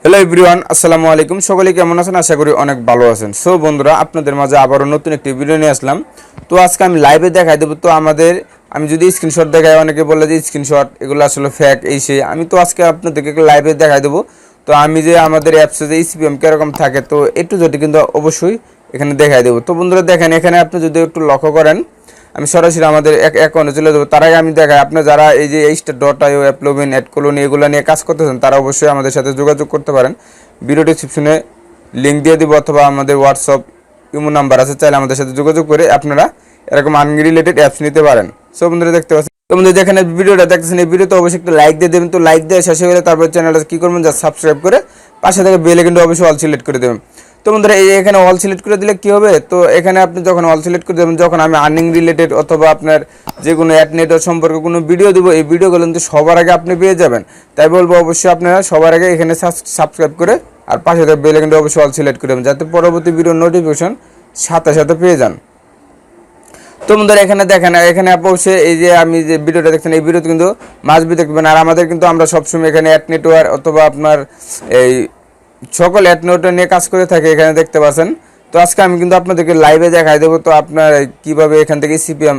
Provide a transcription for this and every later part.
Hello everyone, আসসালামু আলাইকুম। সকলে কেমন আছেন? আশা করি অনেক ভালো আছেন। সো বন্ধুরা, আপনাদের মাঝে আবারও নতুন একটি ভিডিও নিয়ে আসলাম। তো আজকে আমি লাইভে দেখাই দেবো। তো আমি যদি স্ক্রিনশট দেখাই, অনেকে বলে যে স্ক্রিনশট এগুলো আসলে ফেক, এই সেই। আমি তো আজকে আপনাদেরকে লাইভে দেখাই দেবো। তো আমি যে আমাদের অ্যাপসে যে eCPM কীরকম থাকে, তো একটু যদি কিন্তু অবশ্যই এখানে দেখাই দেবো। তো বন্ধুরা দেখেন, এখানে আপনি যদি একটু লক্ষ্য করেন, আমি সরাসরি আমাদের অ্যাকাউন্টে চলে যাবো। তার আগে আমি দেখাই, আপনার যারা এই যে স্টার.io, অ্যাপ্লোভিন, AdColony এগুলো নিয়ে কাজ করতেছেন, তারা অবশ্যই আমাদের সাথে যোগাযোগ করতে পারেন। ভিডিও ডিসক্রিপশনে লিঙ্ক দিয়ে দিব, অথবা আমাদের হোয়াটসঅ্যাপ ইমো নাম্বার আছে, চাইলে আমাদের সাথে যোগাযোগ করে আপনারা এরকম আনরিলেটেড অ্যাপস নিতে পারেন। সো বন্ধুরা দেখতে পাচ্ছেন, তো বন্ধুরা যেখানে ভিডিওটা দেখতেছেন, এই ভিডিওতে অবশ্যই একটা লাইক দিয়ে দেবেন। তো লাইক দিয়ে শেষে গেলে তারপর চ্যানেলটা কী করবেন, যা সাবস্ক্রাইব করে পাশে থেকে বেল কিন্তু অবশ্যই অল সিলেক্ট করে দেবেন। তো বন্ধুরা এখানে অল সিলেক্ট করে দিলে কী হবে, তো এখানে আপনি যখন অল সিলেক্ট করে দেবেন, যখন আমি আর্নিং রিলেটেড অথবা আপনার যে কোনো অ্যাড নেটওয়ার্ক সম্পর্কে কোনো ভিডিও দেবো, এই ভিডিওগুলো কিন্তু সবার আগে আপনি পেয়ে যাবেন। তাই বলবো অবশ্যই আপনারা সবার আগে এখানে সাবস্ক্রাইব করে আর পাশে থেকে বেল কিন্তু অবশ্যই অল সিলেক্ট করে দেবেন, যাতে পরবর্তী ভিডিওর নোটিফিকেশন সাথে সাথে পেয়ে যান। তো বন্ধুরা এখানে দেখেন, এখানে অবশ্যই এই যে আমি যে ভিডিওটা দেখছেন, এই ভিডিওতে কিন্তু মাসবি দেখবেন। আর আমাদের কিন্তু আমরা সবসময় এখানে অ্যাড নেটওয়ার্ক অথবা আপনার এই সকল অ্যাড নেটওয়ার্ক নিয়ে কাজ করে থাকি, এখানে দেখতে পাচ্ছেন। তো আজকে আমি কিন্তু আপনাদেরকে লাইভে দেখাই দেবো, তো আপনার কীভাবে এখান থেকে eCPM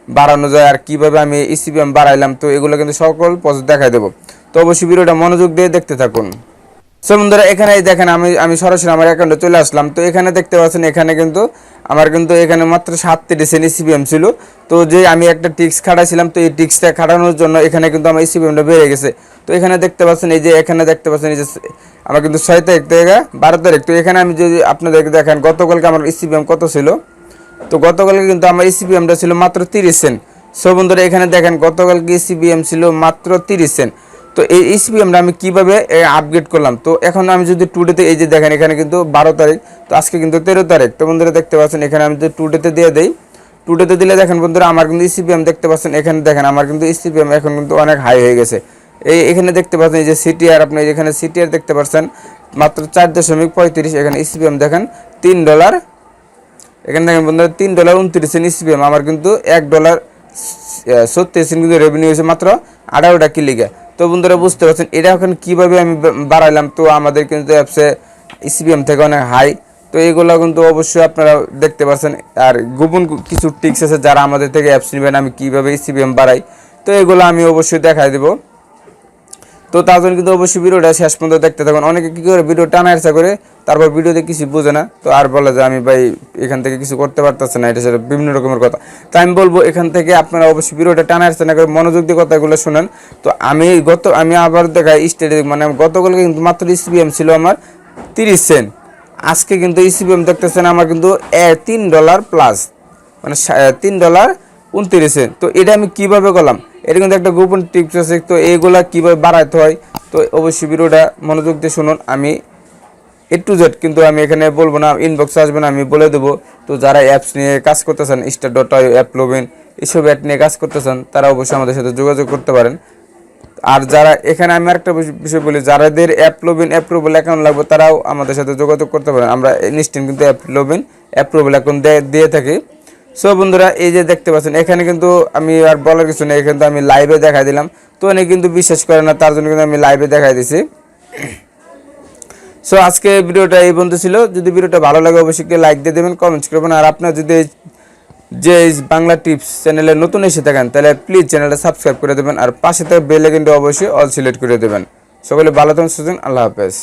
বাড়ানো যায় আর কীভাবে আমি eCPM বাড়াইলাম, তো এগুলো কিন্তু সকল প্রসেস দেখাই দেবো। তো অবশ্যই ভিডিওটা মনোযোগ দিয়ে দেখতে থাকুন। সো বন্ধুরা এখানে দেখেন, আমি সরাসরি আমার অ্যাকাউন্টে চলে আসলাম। তো এখানে দেখতে পাচ্ছেন, এখানে কিন্তু আমার কিন্তু এখানে মাত্র 37 সেন্ট eCPM ছিল। তো যে আমি একটা টিক্স খাটাইছিলাম, তো এই টিক্সটা খাটানোর জন্য এখানে কিন্তু আমার eCPMটা বেড়ে গেছে। তো এখানে দেখতে পাচ্ছেন, এই যে এখানে দেখতে পাচ্ছেন, এই যে আমার কিন্তু 6 তারিখ থেকে 12 তারিখ। তো এখানে আমি যদি আপনাদেরকে দেখেন, গতকালকে আমার eCPM কত ছিল, তো গতকালকে কিন্তু আমার eCPMটা ছিল মাত্র 30 সেন্ট। সো বন্ধুরা এখানে দেখেন, গতকালকে eCPM ছিল মাত্র 30 সেন্ট। তো এই eCPMটা আমি কীভাবে আপগ্রেড করলাম, তো এখন আমি যদি টুডেতে, এই যে দেখেন এখানে কিন্তু 12 তারিখ, তো আজকে কিন্তু 13 তারিখ। তো বন্ধুরা দেখতে পাচ্ছেন, এখানে আমি যদি টুডেতে দিয়ে দেই, টুডেতে দিলে দেখেন বন্ধুরা আমার কিন্তু eCPM দেখতে পাচ্ছেন, এখানে দেখেন আমার কিন্তু eCPM এখন কিন্তু অনেক হাই হয়ে গেছে। এখানে দেখতে পাচ্ছেন, এই যে সিটিআর, আপনি এখানে সিটিআর দেখতে পাচ্ছেন মাত্র 4.35। এখানে eCPM দেখেন $3। এখানে দেখেন বন্ধুরা $3.29 eCPM, আমার কিন্তু $1.70 কিন্তু রেভিনিউ হয়েছে মাত্র 18টা ক্লিকে। তো বন্ধুরা বুঝতে পারছেন এটা এখন কীভাবে আমি বাড়াইলাম। তো আমাদের কিন্তু অ্যাপসে eCPM থেকে অনেক হাই। তো এইগুলো কিন্তু অবশ্যই আপনারা দেখতে পাচ্ছেন। আর গোপন কিছু টিক্স আছে, যারা আমাদের থেকে অ্যাপস নেবেন, আমি কীভাবে eCPM বাড়াই, তো এগুলো আমি অবশ্যই দেখাই দেবো। তো তার জন্য কিন্তু অবশ্যই ভিডিওটা শেষ পর্যন্ত দেখতে থাকুন। অনেকে কী করে ভিডিও টানা ইচ্ছা করে, তারপর ভিডিওতে কিছু বোঝে না, তো আর বলে যে আমি ভাই এখান থেকে কিছু করতে পারতেছে না, এটা সেটা বিভিন্ন রকমের কথা। তাই আমি বলবো এখান থেকে আপনারা অবশ্যই ভিডিওটা টানা ইচ্ছা না করে মনোযোগ দিয়ে কথাগুলো শুনেন। তো আমি আবার দেখাই স্টেটে, মানে গতকালকে কিন্তু মাত্র eCPM ছিল আমার 30 সেন্ট। আজকে কিন্তু eCPM দেখতেছেন আমার কিন্তু $3 প্লাস, মানে $3.29। তো এটা আমি কীভাবে করলাম, এটা কিন্তু একটা গোপন টিপস আছে। তো এইগুলা কীভাবে বাড়াইতে হয়, তো অবশ্যই ভিডিওটা মনোযোগ দিয়ে শুনুন। আমি A to Z কিন্তু আমি এখানে বলবো না, ইনবক্সে আসবেন, আমি বলে দেবো। তো যারা অ্যাপস নিয়ে কাজ করতেছেন, স্টার.io, অ্যাপ্লোভিন এইসব অ্যাপ নিয়ে কাজ করতেছেন, তারা অবশ্যই আমাদের সাথে যোগাযোগ করতে পারেন। আর যারা এখানে আমি আরেকটা বিষয় বলি, যাদের অ্যাপ্লোভিন অ্যাপ্রুভাল অ্যাকাউন্ট লাগবে, তারাও আমাদের সাথে যোগাযোগ করতে পারেন। আমরা ইনস্ট্যান্ট কিন্তু অ্যাপ্লোভিন অ্যাপ্রুভাল অ্যাকাউন্ট দিয়ে থাকি। সো বন্ধুরা এই যে দেখতে পাচ্ছেন, এখানে কিন্তু আমি আর বলার কিছু নেই, এখানে তো আমি লাইভে দেখাই দিলাম। তো অনেকে কিন্তু বিশ্বাস করে না, তার জন্য কিন্তু আমি লাইভে দেখাই দিছি। সো আজকে ভিডিওটা এই পর্যন্ত ছিল। যদি ভিডিওটা ভালো লাগে অবশ্যই লাইক দিয়ে দেবেন, কমেন্টস করবেন। আর আপনার যদি যে বাংলা টিপস চ্যানেলে নতুন এসে থাকেন, তাহলে প্লিজ চ্যানেলটা সাবস্ক্রাইব করে দেবেন, আর পাশে থেকে বেল আইকনটা অবশ্যই অল সিলেক্ট করে দেবেন। সকলে ভালো থাকুন, সুস্থ থাকুন, আল্লাহ হাফেজ।